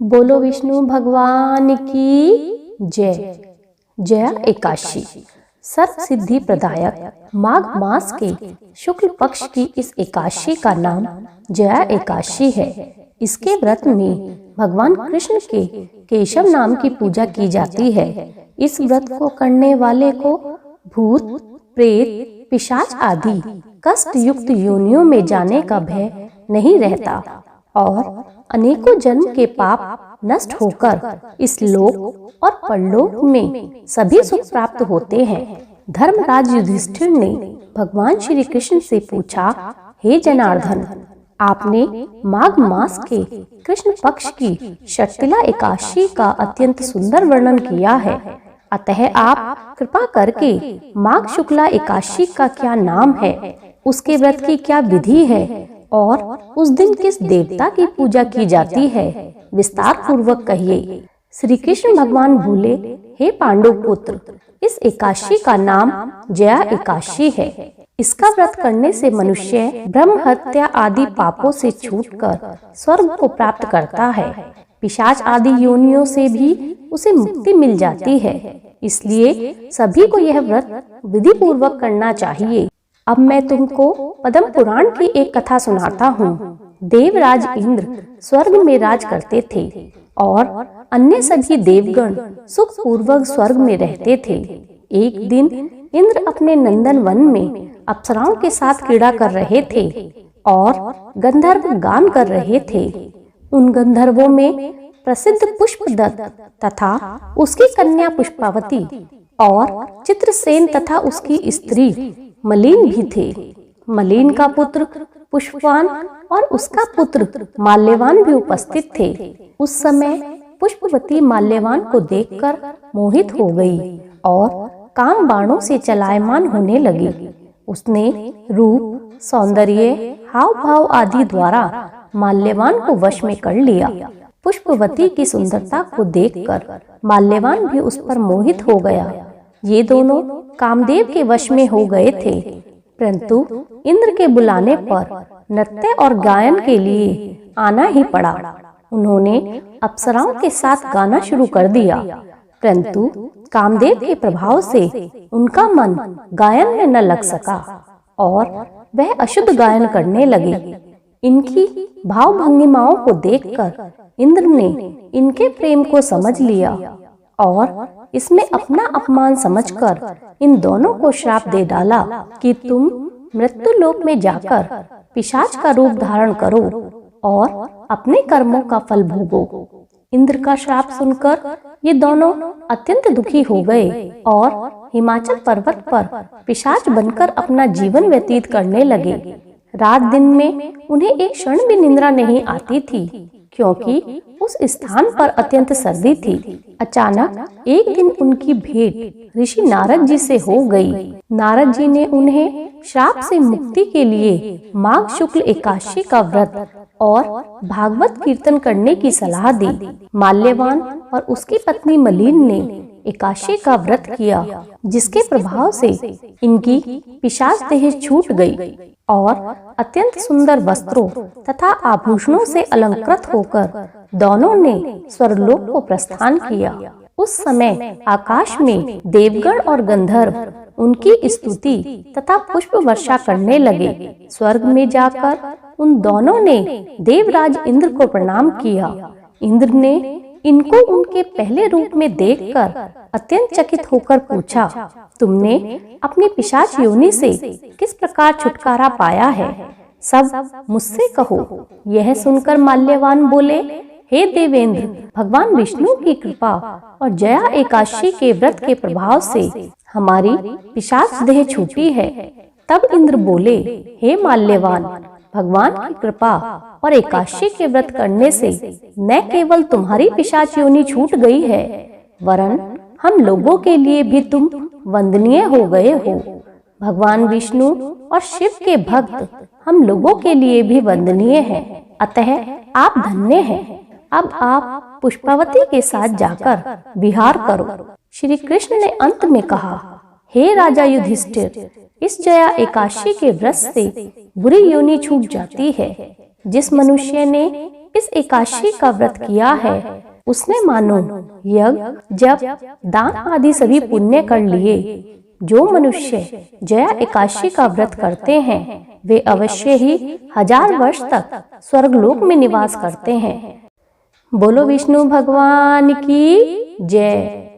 बोलो विष्णु भगवान की जय। जया एकादशी सर्व सिद्धि प्रदायक माघ मास के शुक्ल पक्ष की इस एकादशी का नाम जया एकादशी है। इसके व्रत में भगवान कृष्ण के केशव नाम की पूजा की जाती है। इस व्रत को करने वाले को भूत प्रेत पिशाच आदि कष्ट युक्त योनियों में जाने का भय नहीं रहता और अनेकों जन्म के पाप नष्ट होकर इस लोक और परलोक में सभी सुख प्राप्त होते हैं। धर्मराज युधिष्ठिर ने भगवान श्री कृष्ण से पूछा, हे जनार्दन, आपने माघ मास के कृष्ण पक्ष की षटतिला एकादशी का अत्यंत सुंदर वर्णन किया है, अतः आप कृपा करके माघ शुक्ला एकादशी का क्या नाम है, उसके व्रत की क्या विधि है और उस दिन किस देवता की पूजा की जाती है, विस्तार पूर्वक कहिए। श्री कृष्ण भगवान बोले, हे पांडु पुत्र, इस एकादशी का नाम जया एकादशी है। इसका व्रत करने से मनुष्य ब्रह्म हत्या आदि पापों से छूटकर स्वर्ग को प्राप्त करता है। पिशाच आदि योनियों से भी उसे मुक्ति मिल जाती है। इसलिए सभी को यह व्रत विधि पूर्वक करना चाहिए। अब मैं तुमको पद्म पुराण की एक कथा सुनाता हूँ। देवराज इंद्र स्वर्ग में राज करते थे और अन्य सभी देवगण सुख पूर्वक स्वर्ग में रहते थे। एक दिन इंद्र अपने नंदन वन में अप्सराओं के साथ क्रीड़ा कर रहे थे और गंधर्व गान कर रहे थे। उन गंधर्वों में प्रसिद्ध पुष्पदत्त तथा उसकी कन्या पुष्पावती और चित्रसेन तथा उसकी स्त्री मलिन भी थे। मलिन का पुत्र पुष्पवान और उसका पुत्र माल्यवान भी उपस्थित थे। उस समय पुष्पवती माल्यवान को देखकर मोहित हो गई और काम बाणों से चलायमान होने लगी। उसने रूप, सौंदर्य, हाव भाव आदि द्वारा माल्यवान को वश में कर लिया। पुष्पवती की सुंदरता को देखकर माल्यवान भी उस पर मोहित हो गया। ये दोनों कामदेव के वश में हो गए थे, परंतु इंद्र के बुलाने पर नृत्य और गायन के लिए आना ही पड़ा। उन्होंने अप्सराओं के साथ गाना शुरू कर दिया, परंतु कामदेव के प्रभाव से उनका मन गायन में न लग सका और वह अशुद्ध गायन करने लगे। इनकी भाव भंगिमाओं को देखकर इंद्र ने इनके प्रेम को समझ लिया और इसमें अपना अपमान समझकर इन दोनों को श्राप दे डाला कि तुम मृत्यु लोक में जाकर पिशाच का रूप धारण करो और अपने कर्मों का फल भोगो। इंद्र का श्राप सुनकर ये दोनों अत्यंत दुखी हो गए और हिमाचल पर्वत पर पिशाच बनकर अपना जीवन व्यतीत करने लगे। रात दिन में उन्हें एक क्षण भी निद्रा नहीं आती थी, क्योंकि उस स्थान पर अत्यंत सर्दी थी। अचानक एक दिन उनकी भेंट ऋषि नारद जी से हो गई। नारद जी ने उन्हें श्राप से मुक्ति के लिए माघ शुक्ल एकादशी का व्रत और भागवत कीर्तन करने की सलाह दी। माल्यवान और उसकी पत्नी मलिन ने एकादशी का व्रत किया, जिसके प्रभाव से इनकी पिशाच देह छूट गई और अत्यंत सुंदर वस्त्रों तथा आभूषणों से अलंकृत होकर दोनों ने स्वर्गलोक को प्रस्थान किया। उस समय आकाश में देवगण और गंधर्व उनकी स्तुति तथा पुष्प वर्षा करने लगे। स्वर्ग में जाकर उन दोनों ने देवराज इंद्र को प्रणाम किया। इंद्र ने इनको उनके पहले रूप में देखकर अत्यंत चकित होकर पूछा, तुमने अपनी पिशाच योनि से किस प्रकार छुटकारा पाया है? सब मुझसे कहो। यह सुनकर माल्यवान बोले, हे देवेंद्र, भगवान विष्णु की कृपा और जया एकादशी के व्रत के प्रभाव से हमारी पिशाच देह छूटी है। तब इंद्र बोले, हे माल्यवान, भगवान की कृपा और एकादशी के व्रत करने से न केवल तुम्हारी पिशाच योनि छूट गई है, वरन हम लोगों के लिए भी तुम वंदनीय हो गए हो। भगवान विष्णु और शिव के भक्त हम लोगों के लिए भी वंदनीय हैं, अतः आप धन्य हैं। अब आप पुष्पावती के साथ जाकर विहार करो। श्री कृष्ण ने अंत में कहा, हे राजा युधिष्ठिर, इस जया एकादशी के व्रत से बुरी योनि छूट जाती है। जिस मनुष्य ने इस एकादशी का व्रत किया है उसने मानो यज्ञ, जप, दान आदि सभी पुण्य कर लिए। जो मनुष्य जया एकादशी का व्रत करते हैं वे अवश्य ही 1000 वर्ष तक स्वर्गलोक में निवास करते हैं। बोलो विष्णु भगवान की जय।